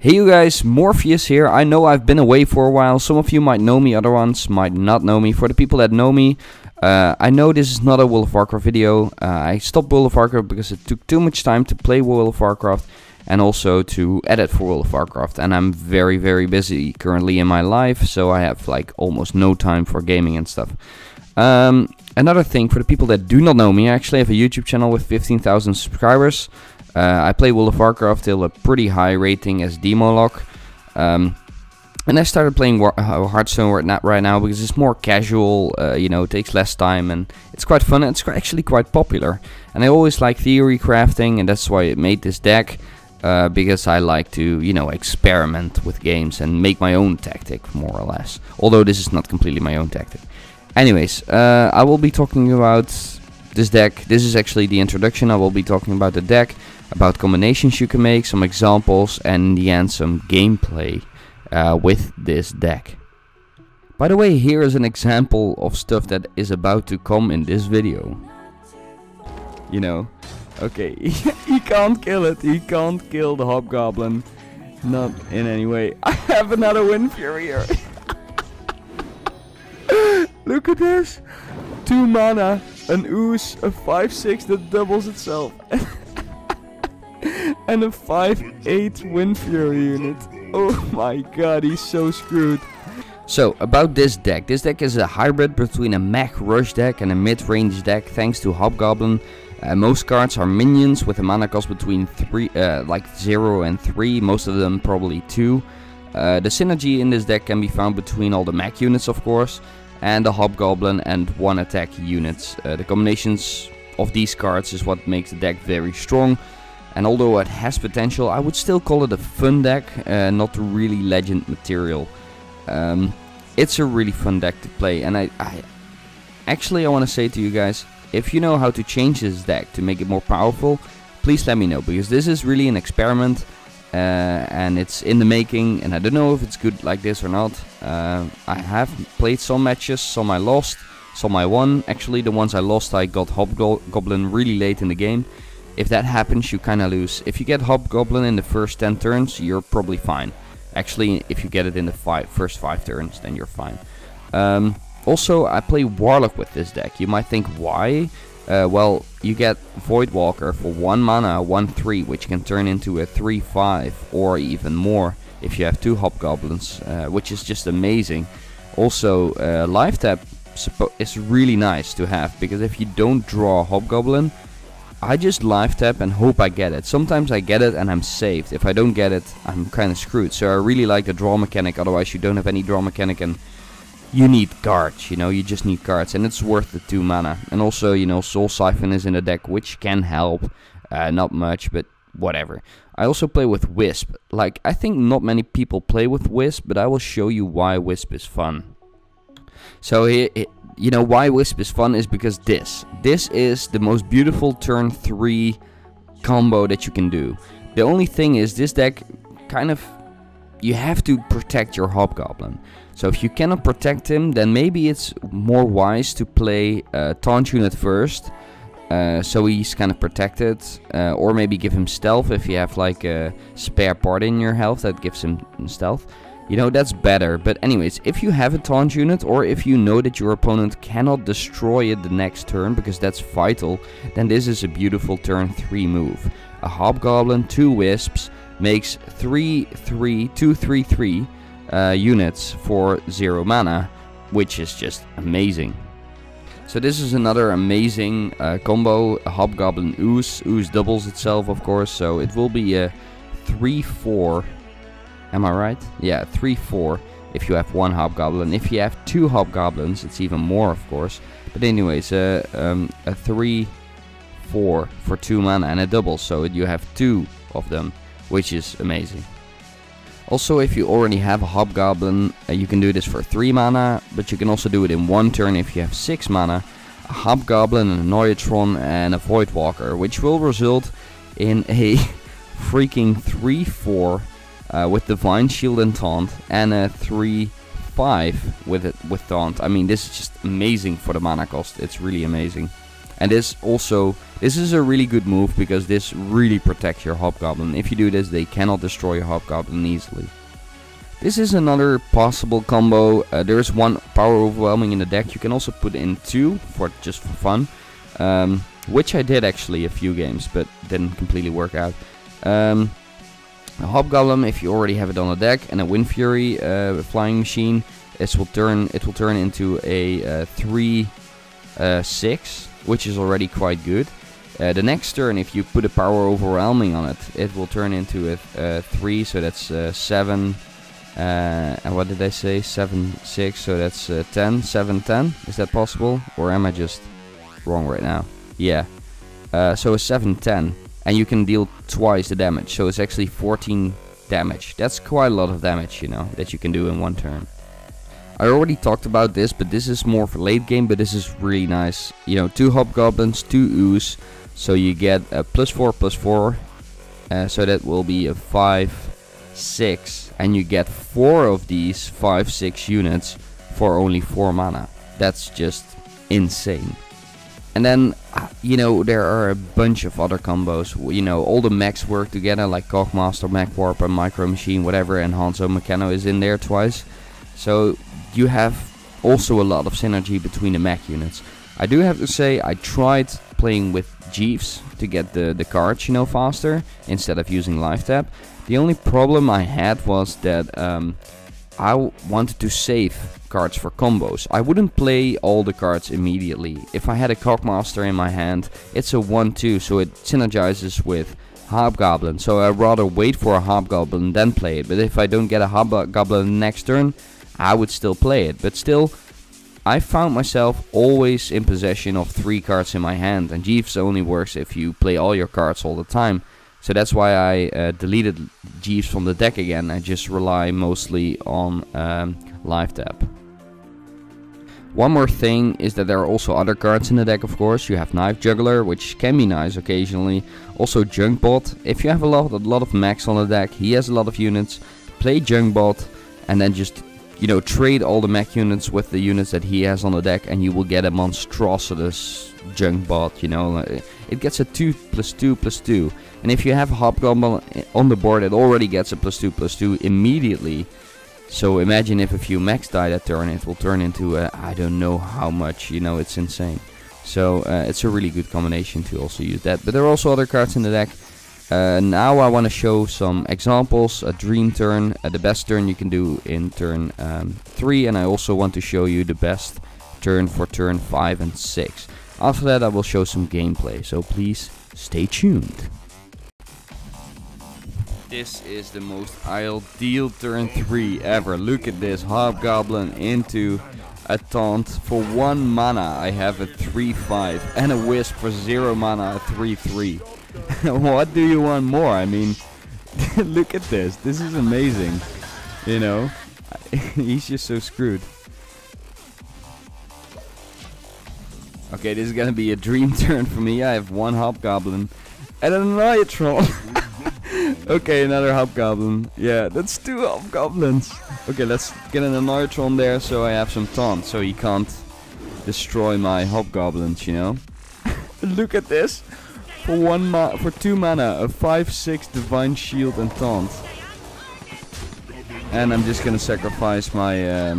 Hey you guys, Morpheus here. I know I've been away for a while. Some of you might know me, other ones might not know me. For the people that know me, I know this is not a World of Warcraft video. I stopped World of Warcraft because it took too much time to play World of Warcraft and also to edit for World of Warcraft. And I'm very busy currently in my life, so I have like almost no time for gaming and stuff. Another thing, for the people that do not know me, I actually have a YouTube channel with 15,000 subscribers. I play World of Warcraft till a pretty high rating as Warlock. And I started playing Hearthstone right now because it's more casual, you know, it takes less time and it's quite fun and it's actually quite popular. And I always like theory crafting, and that's why I made this deck, because I like to, you know, experiment with games and make my own tactic, more or less. Although this is not completely my own tactic. Anyways, I will be talking about this deck. This is actually the introduction. I will be talking about the deck, about combinations you can make, some examples, and in the end some gameplay with this deck. By the way, here is an example of stuff that is about to come in this video. You know, okay, he can't kill it. He can't kill the Hobgoblin. Not in any way. I have another Wind Fury here. Look at this. 2 mana, an ooze, a 5/6 that doubles itself. And a 5/8 Wind Fury unit. Oh my god, he's so screwed. So, about this deck. This deck is a hybrid between a mech-rush deck and a mid-range deck, thanks to Hobgoblin. Most cards are minions with a mana cost between 0 and 3, most of them probably 2. The synergy in this deck can be found between all the mech units, of course, and the Hobgoblin and 1 attack units. The combinations of these cards is what makes the deck very strong. And although it has potential, I would still call it a fun deck, not really legend material. It's a really fun deck to play, and I want to say to you guys, if you know how to change this deck to make it more powerful, please let me know, because this is really an experiment, and it's in the making, and I don't know if it's good like this or not. I have played some matches, some I lost, some I won. Actually, the ones I lost, I got Hobgoblin really late in the game. If that happens, you kinda lose. If you get Hobgoblin in the first 10 turns, you're probably fine. Actually, if you get it in the first 5 turns, then you're fine. Also, I play Warlock with this deck. You might think, why? Well, you get Voidwalker for 1 mana, 1/3, which can turn into a 3/5 or even more if you have 2 Hobgoblins, which is just amazing. Also, lifetab is really nice to have, because if you don't draw a Hobgoblin, I just lifetab and hope I get it. Sometimes I get it and I'm saved. If I don't get it, I'm kind of screwed. So I really like the draw mechanic, otherwise you don't have any draw mechanic and you need cards, you know, you just need cards, and it's worth the 2 mana. And also, you know, Soul Siphon is in the deck, which can help. Not much, but whatever. I also play with Wisp. Like, I think not many people play with Wisp, but I will show you why Wisp is fun. So here, you know why Wisp is fun is because this is the most beautiful turn 3 combo that you can do. The only thing is, this deck kind of, you have to protect your Hobgoblin. So if you cannot protect him, then maybe it's more wise to play taunt unit first, so he's kind of protected, or maybe give him stealth if you have like a spare part in your health that gives him stealth. You know, that's better. But anyways, if you have a taunt unit, or if you know that your opponent cannot destroy it the next turn, because that's vital, then this is a beautiful turn 3 move. A Hobgoblin, 2 Wisps, makes 2/3/3 units for 0 mana, which is just amazing. So this is another amazing combo. A Hobgoblin Ooze. Ooze doubles itself, of course, so it will be a 3/4. Am I right? Yeah, 3/4 if you have 1 Hobgoblin. If you have 2 Hobgoblins, it's even more, of course. But anyways, a 3/4 for 2 mana and a double, so you have 2 of them, which is amazing. Also, if you already have a Hobgoblin, you can do this for 3 mana, but you can also do it in 1 turn if you have 6 mana. A Hobgoblin, a Neutron, and a Voidwalker, which will result in a freaking 3/4 with Divine Shield and Taunt, and a 3/5 with taunt. I mean, this is just amazing for the mana cost. It's really amazing. And this is a really good move because this really protects your Hobgoblin. If you do this, they cannot destroy your Hobgoblin easily. This is another possible combo. There is one power overwhelming in the deck. You can also put in 2 just for fun, which I did actually a few games, but didn't completely work out. A Hobgoblin, if you already have it on the deck, and a Wind Fury flying machine. It will turn into a 3/6, which is already quite good. The next turn, if you put a power overwhelming on it, it will turn into a 3, so that's 7. And what did I say? 7/6, so that's 10. 7/10. Is that possible, or am I just wrong right now? Yeah. So a 7/10, and you can deal twice the damage. So it's actually 14 damage. That's quite a lot of damage, you know, that you can do in one turn. I already talked about this, but this is more for late game, but this is really nice. You know, 2 Hobgoblins, 2 Ooze, so you get a +4/+4, so that will be a 5/6, and you get 4 of these 5/6 units for only 4 mana. That's just insane. And then, you know, there are a bunch of other combos. You know, all the mechs work together, like Cogmaster, Mechhobber, Micro Machine, whatever, and Hanzo Mechano is in there twice. So you have also a lot of synergy between the mech units. I do have to say, I tried playing with Jeeves to get the cards, you know, faster, instead of using lifetab. The only problem I had was that I wanted to save cards for combos. I wouldn't play all the cards immediately. If I had a Cogmaster in my hand, it's a 1/2, so it synergizes with Hobgoblin. So I'd rather wait for a Hobgoblin than play it. But if I don't get a Hobgoblin next turn, I would still play it. But still, I found myself always in possession of 3 cards in my hand. And Jeeves only works if you play all your cards all the time. So that's why I deleted Jeeves from the deck again. I just rely mostly on lifetab. One more thing is that there are also other cards in the deck, of course. You have Knife Juggler, which can be nice occasionally. Also Junkbot. If you have a lot of mechs on the deck, he has a lot of units. Play Junkbot and then just, you know, trade all the mech units with the units that he has on the deck, and you will get a monstrous Junkbot, you know. It gets a 2/2/2. And if you have a Hobgoblin on the board, it already gets a +2/+2 immediately. So imagine if a few mechs die that turn, it will turn into I don't know how much, you know, it's insane. So it's a really good combination to also use that. But there are also other cards in the deck. Now I want to show some examples. A Dream Turn, the best turn you can do in turn 3, and I also want to show you the best turn for turn 5 and 6. After that I will show some gameplay, so please stay tuned. This is the most ideal turn 3 ever. Look at this, Hobgoblin into a taunt for 1 mana. I have a 3/5 and a wisp for 0 mana, a 3/3. What do you want more? I mean, look at this. This is amazing. You know, he's just so screwed. Okay, this is gonna be a dream turn for me. I have 1 Hobgoblin and a Nitron. Okay, another Hobgoblin. Yeah, that's 2 Hobgoblins. Okay, let's get an Nitron there so I have some taunt, so he can't destroy my Hobgoblins, you know. Look at this. For 2 mana, a 5/6 Divine Shield and taunt. And I'm just gonna sacrifice my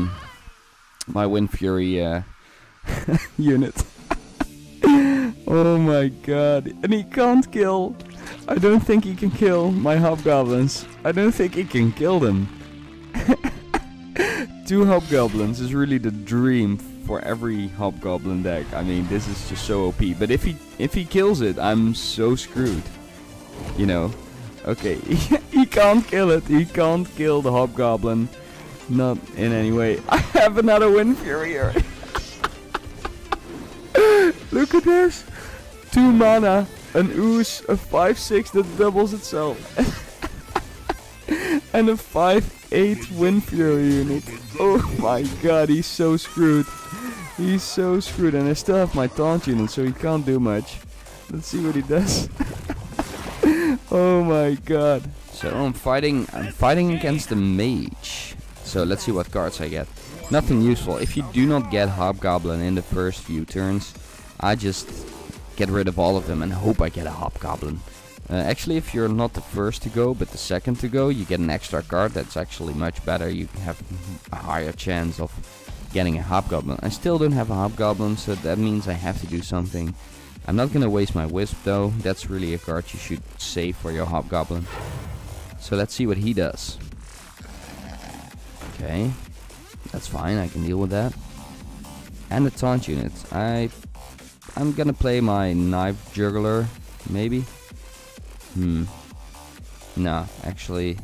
my Wind Fury unit. Oh my god. And he can't kill. I don't think he can kill my Hobgoblins. I don't think he can kill them. 2 Hobgoblins is really the dream for every Hobgoblin deck. I mean, this is just so OP. But if he kills it, I'm so screwed. You know. Okay, he can't kill it. He can't kill the Hobgoblin. Not in any way. I have another Wind Fury here. Look at this. 2 mana, an Ooze, a 5/6 that doubles itself. And a 5/8 Wind Fury unit. Oh my god, he's so screwed. He's so screwed, and I still have my taunt unit, so he can't do much. Let's see what he does. Oh my god. So I'm fighting against the mage. So let's see what cards I get. Nothing useful. If you do not get Hobgoblin in the first few turns, I just get rid of all of them and hope I get a Hobgoblin. Actually, if you're not the first to go, but the second to go, you get an extra card. That's actually much better. You have a higher chance of getting a Hobgoblin. I still don't have a Hobgoblin, so that means I have to do something. I'm not gonna waste my Wisp though. That's really a card you should save for your Hobgoblin. So let's see what he does. Okay, that's fine. I can deal with that. And the taunt unit. I'm gonna play my Knife Juggler, maybe. No, actually,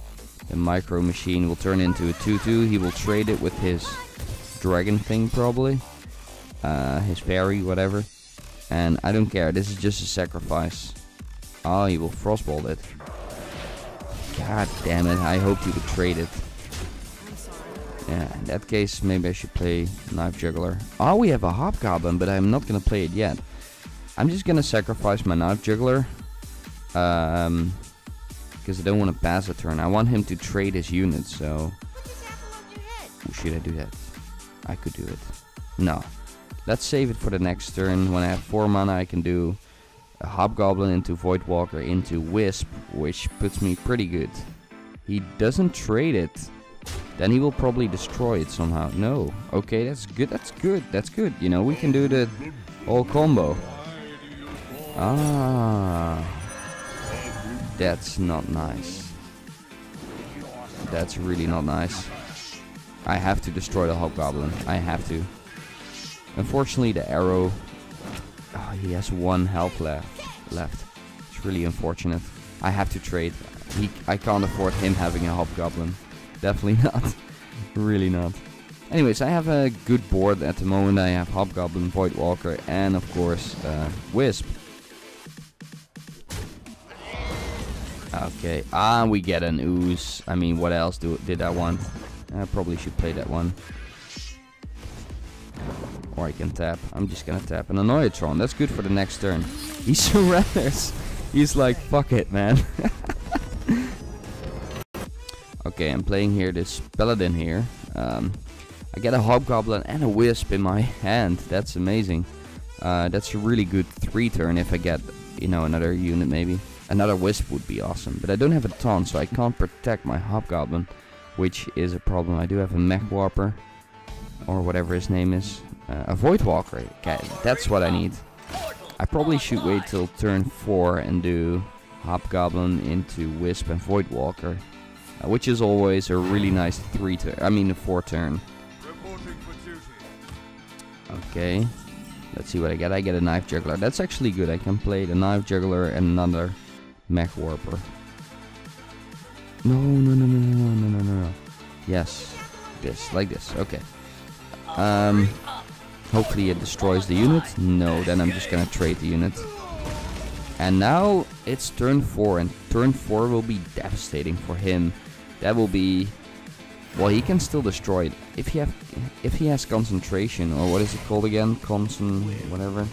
the Micro Machine will turn into a 2/2. He will trade it with his dragon thing, probably. His fairy, whatever. And I don't care, this is just a sacrifice. Oh, he will frostbolt it. God damn it, I hoped he would trade it. Yeah, in that case, maybe I should play Knife Juggler. Oh, we have a Hobgoblin, but I'm not gonna play it yet. I'm just gonna sacrifice my Knife Juggler. Because I don't want to pass a turn. I want him to trade his units, so... Should I do that? I could do it. No. Let's save it for the next turn. When I have 4 mana, I can do a Hobgoblin into Voidwalker into Wisp, which puts me pretty good. He doesn't trade it. Then he will probably destroy it somehow. No. Okay, that's good. That's good. That's good. You know, we can do the whole combo. Ah. That's not nice. That's really not nice. I have to destroy the Hobgoblin. I have to. Unfortunately, the arrow... Oh, he has 1 health left. It's really unfortunate. I have to trade. I can't afford him having a Hobgoblin. Definitely not. Really not. Anyways, I have a good board at the moment. I have Hobgoblin, Voidwalker, and of course, Wisp. Okay, we get an ooze. I mean, what else did I want? I probably should play that one. Or I can tap. I'm just gonna tap an Annoyatron. That's good for the next turn. He surrenders. He's like, fuck it, man. Okay, I'm playing here this Paladin here. I get a Hobgoblin and a Wisp in my hand. That's amazing. That's a really good 3-turn if I get, you know, another unit maybe. Another Wisp would be awesome, but I don't have a taunt, so I can't protect my Hobgoblin, which is a problem. I do have a Mechhobber, or whatever his name is. A Voidwalker. Okay, that's what I need. I probably should wait till turn 4 and do Hobgoblin into Wisp and Voidwalker, which is always a really nice 4-turn. Okay, let's see what I get. I get a Knife Juggler. That's actually good. I can play the Knife Juggler and another Mechhobber. No. Yes, this, like this. Okay. Hopefully it destroys the unit. No, then I'm just gonna trade the unit. And now it's turn 4, and turn 4 will be devastating for him. That will be... Well, he can still destroy it. If he has concentration, or what is it called again? Whatever.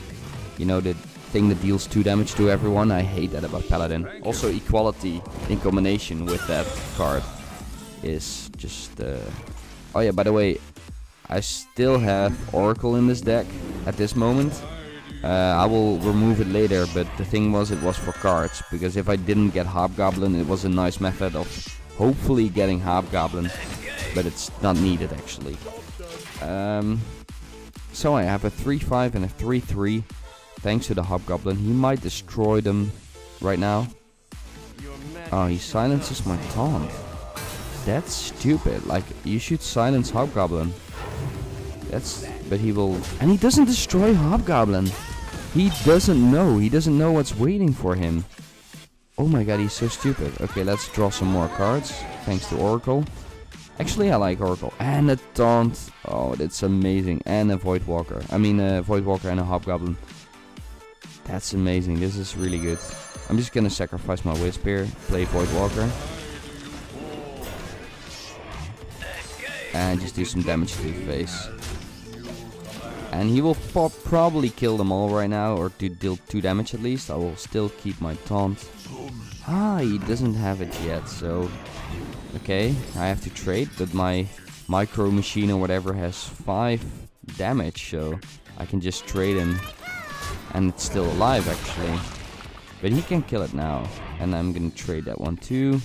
You know, the thing that deals 2 damage to everyone. I hate that about Paladin. Also, equality in combination with that card is just... Oh yeah, by the way, I still have Oracle in this deck at this moment. I will remove it later, but the thing was, it was for cards. Because if I didn't get Hobgoblin, it was a nice method of hopefully getting Hobgoblin. But it's not needed actually. So I have a 3-5 and a 3-3. Thanks to the Hobgoblin. He might destroy them right now. Oh, he silences my taunt. That's stupid. Like, you should silence Hobgoblin. But he will... And he doesn't destroy Hobgoblin. He doesn't know. He doesn't know what's waiting for him. Oh my god, he's so stupid. Okay, let's draw some more cards. Thanks to Oracle. Actually, I like Oracle. And a taunt. Oh, that's amazing. And a Voidwalker. I mean, a Voidwalker and a Hobgoblin. That's amazing. This is really good. I'm just gonna sacrifice my Wisp here. Play Voidwalker. And just do some damage to the face. And he will probably kill them all right now, or deal 2 damage at least. I will still keep my taunt. Ah, he doesn't have it yet, so... Okay, I have to trade, but my Micro Machine or whatever has 5 damage, so I can just trade him. And it's still alive actually. But he can kill it now. And I'm gonna trade that one too.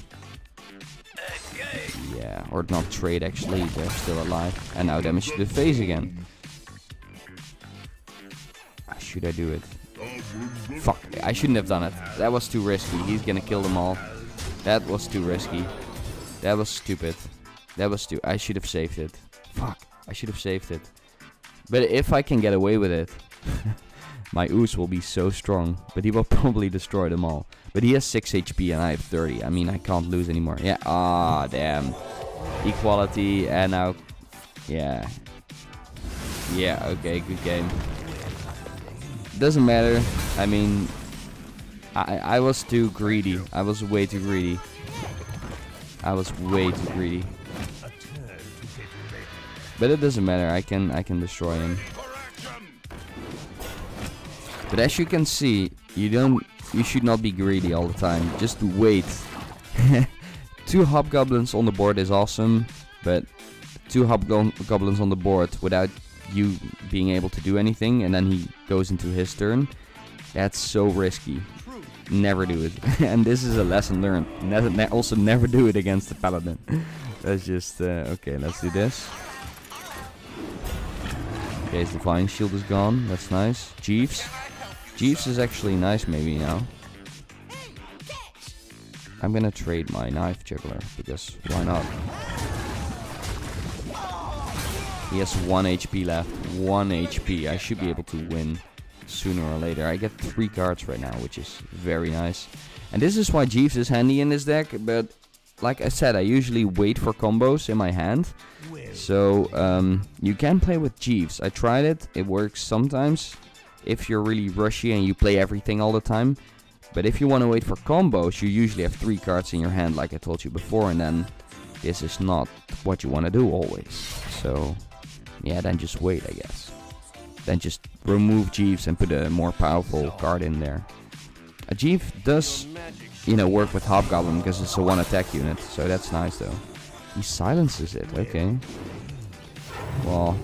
Yeah, or not trade actually, they're still alive. And now damage to the face again. Should I do it? Fuck, I shouldn't have done it. That was too risky. He's gonna kill them all. That was too risky. That was stupid. That was I should have saved it. Fuck, I should have saved it. But if I can get away with it, my ooze will be so strong. But he will probably destroy them all. But he has 6 HP and I have 30. I mean, I can't lose anymore. Yeah, ah, damn. Equality, and now... Yeah. Yeah, okay, good game. Doesn't matter. I mean, I was too greedy. I was way too greedy. I was way too greedy. But it doesn't matter. I can destroy him. But as you can see, you should not be greedy all the time. Just wait. 2 hobgoblins on the board is awesome, but 2 hobgoblins on the board without you being able to do anything, and then he goes into his turn. That's so risky. Never do it. And this is a lesson learned. Also never do it against the paladin. That's just okay. Let's do this. Okay, his divine shield is gone. That's nice. Jeeves. Jeeves is actually nice maybe now. I'm gonna trade my knife juggler because why not? He has 1 HP left. 1 HP. I should be able to win sooner or later. I get 3 cards right now, which is very nice. And this is why Jeeves is handy in this deck. But like I said, I usually wait for combos in my hand. So you can play with Jeeves. I tried it. It works sometimes if you're really rushy and you play everything all the time. But if you want to wait for combos, you usually have 3 cards in your hand, like I told you before. And then this is not what you want to do always. So... yeah, then just wait, I guess. Then just remove Jeeves and put a more powerful card in there. A Jeeves does, you know, work with Hobgoblin because it's a 1 attack unit, so that's nice though. He silences it, okay. Well,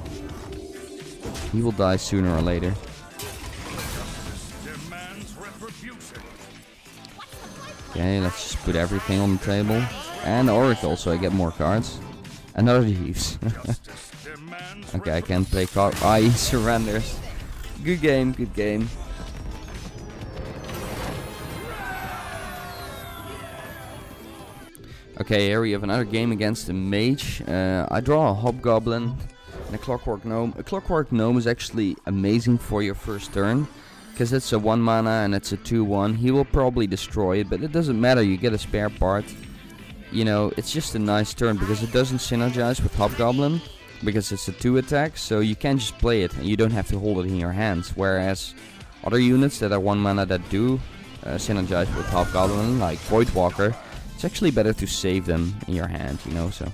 he will die sooner or later. Okay, let's just put everything on the table. And the Oracle, so I get more cards. Another Jeeves. Okay, I can't play card. Ah, he surrenders. Good game, good game. Okay, here we have another game against the mage. I draw a Hobgoblin and a Clockwork Gnome. A Clockwork Gnome is actually amazing for your first turn, because it's a 1 mana and it's a 2/1. He will probably destroy it, but it doesn't matter, you get a spare part. You know, it's just a nice turn because it doesn't synergize with Hobgoblin. Because it's a 2 attack, so you can just play it and you don't have to hold it in your hands. Whereas other units that are 1 mana that do synergize with Hobgoblin, like Voidwalker, it's actually better to save them in your hand, you know. So,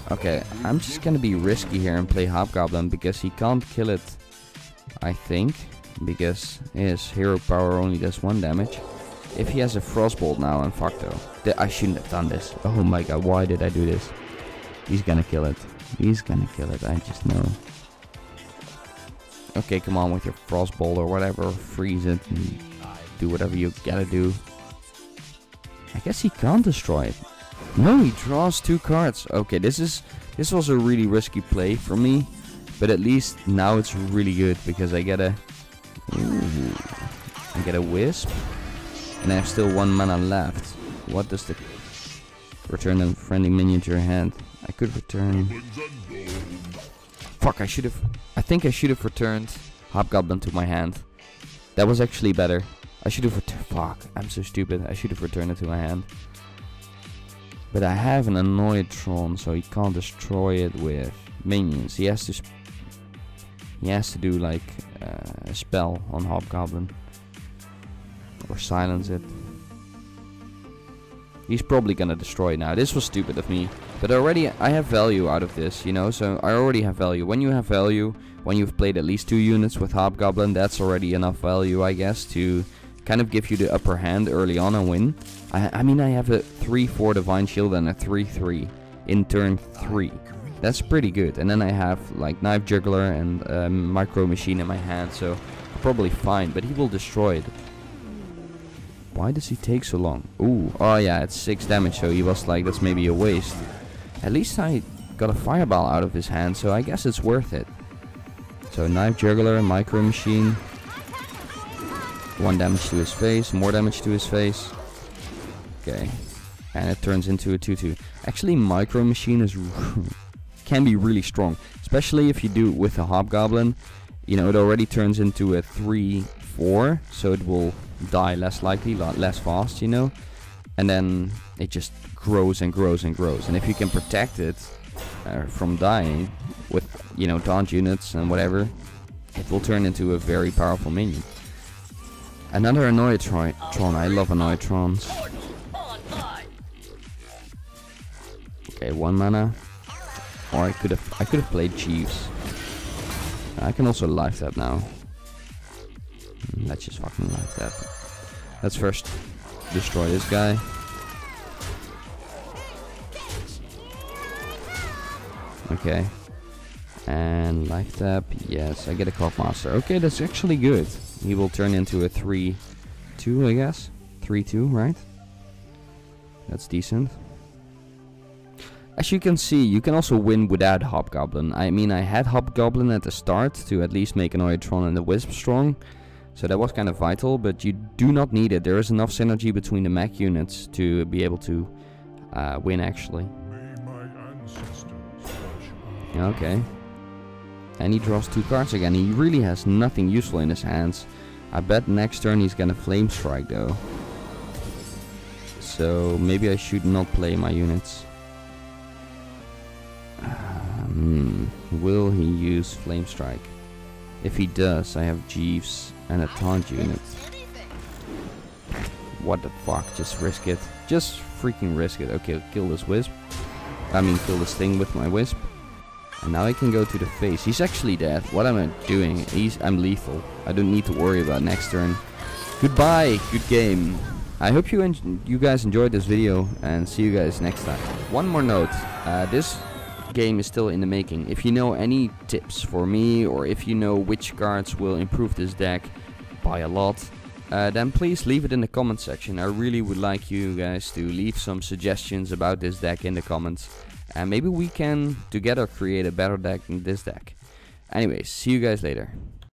okay, I'm just gonna be risky here and play Hobgoblin because he can't kill it, I think, because his hero power only does 1 damage. If he has a Frostbolt now, I'm fucked though. I shouldn't have done this. Oh my god, why did I do this? He's gonna kill it. He's gonna kill it, I just know. Okay, come on with your Frostbolt or whatever. Freeze it and do whatever you gotta do. I guess he can't destroy it. No, he draws 2 cards. Okay, this was a really risky play for me. But at least now it's really good because I get a... Ooh, I get a Wisp. And I have still 1 mana left. What does the... Return a friendly minion to your hand. I could return... Fuck, I think I should have returned Hobgoblin to my hand. That was actually better. I should have returned... Fuck, I'm so stupid. I should have returned it to my hand. But I have an Annoyed Tron, so he can't destroy it with minions. He has to do like a spell on Hobgoblin. Or silence it. He's probably gonna destroy it now. This was stupid of me. But already I have value out of this, you know. So I already have value. When you have value, when you've played at least 2 units with Hobgoblin, that's already enough value, I guess, to kind of give you the upper hand early on and win. I mean, I have a 3/4 Divine Shield and a 3/3 in turn 3. That's pretty good. And then I have like Knife Juggler and Micro Machine in my hand, so I'm probably fine, but he will destroy it. Why does he take so long? Ooh, oh yeah, it's 6 damage, so he was like, that's maybe a waste. At least I got a Fireball out of his hand, so I guess it's worth it. So Knife Juggler, Micro Machine. 1 damage to his face, more damage to his face. Okay. And it turns into a 2-2. Actually, Micro Machine is can be really strong. Especially if you do it with a Hobgoblin. You know, it already turns into a 3-4. So it will die less likely, less fast, you know. And then it just grows and grows and grows. And if you can protect it from dying with, you know, taunt units and whatever, it will turn into a very powerful minion. Another Annoyatron. I love Annoyatrons. Okay, 1 mana. Or I could have played Jeeves. I can also lifetab now. Let's just fucking lifetab. Let's first destroy this guy. Okay. And lifetab. Yes, I get a Cogmaster. Okay, that's actually good. He will turn into a 3-2, I guess. 3-2, right? That's decent. As you can see, you can also win without Hobgoblin. I mean, I had Hobgoblin at the start to at least make Annoyatron and the Wisp strong. So that was kind of vital, but you do not need it. There is enough synergy between the mech units to be able to win, actually. Okay. And he draws 2 cards again. He really has nothing useful in his hands. I bet next turn he's gonna Flame Strike though. So maybe I should not play my units. Will he use Flame Strike? If he does, I have Jeeves and a taunt unit. What the fuck? Just risk it. Just freaking risk it. Okay, kill this wisp. I mean, kill this thing with my wisp. And now I can go to the face. He's actually dead. What am I doing? I'm lethal. I don't need to worry about next turn. Goodbye. Good game. I hope you guys enjoyed this video, and see you guys next time. One more note. This game is still in the making. If you know any tips for me, or if you know which cards will improve this deck by a lot, then please leave it in the comment section. I really would like you guys to leave some suggestions about this deck in the comments, and maybe we can together create a better deck than this deck. Anyways, see you guys later.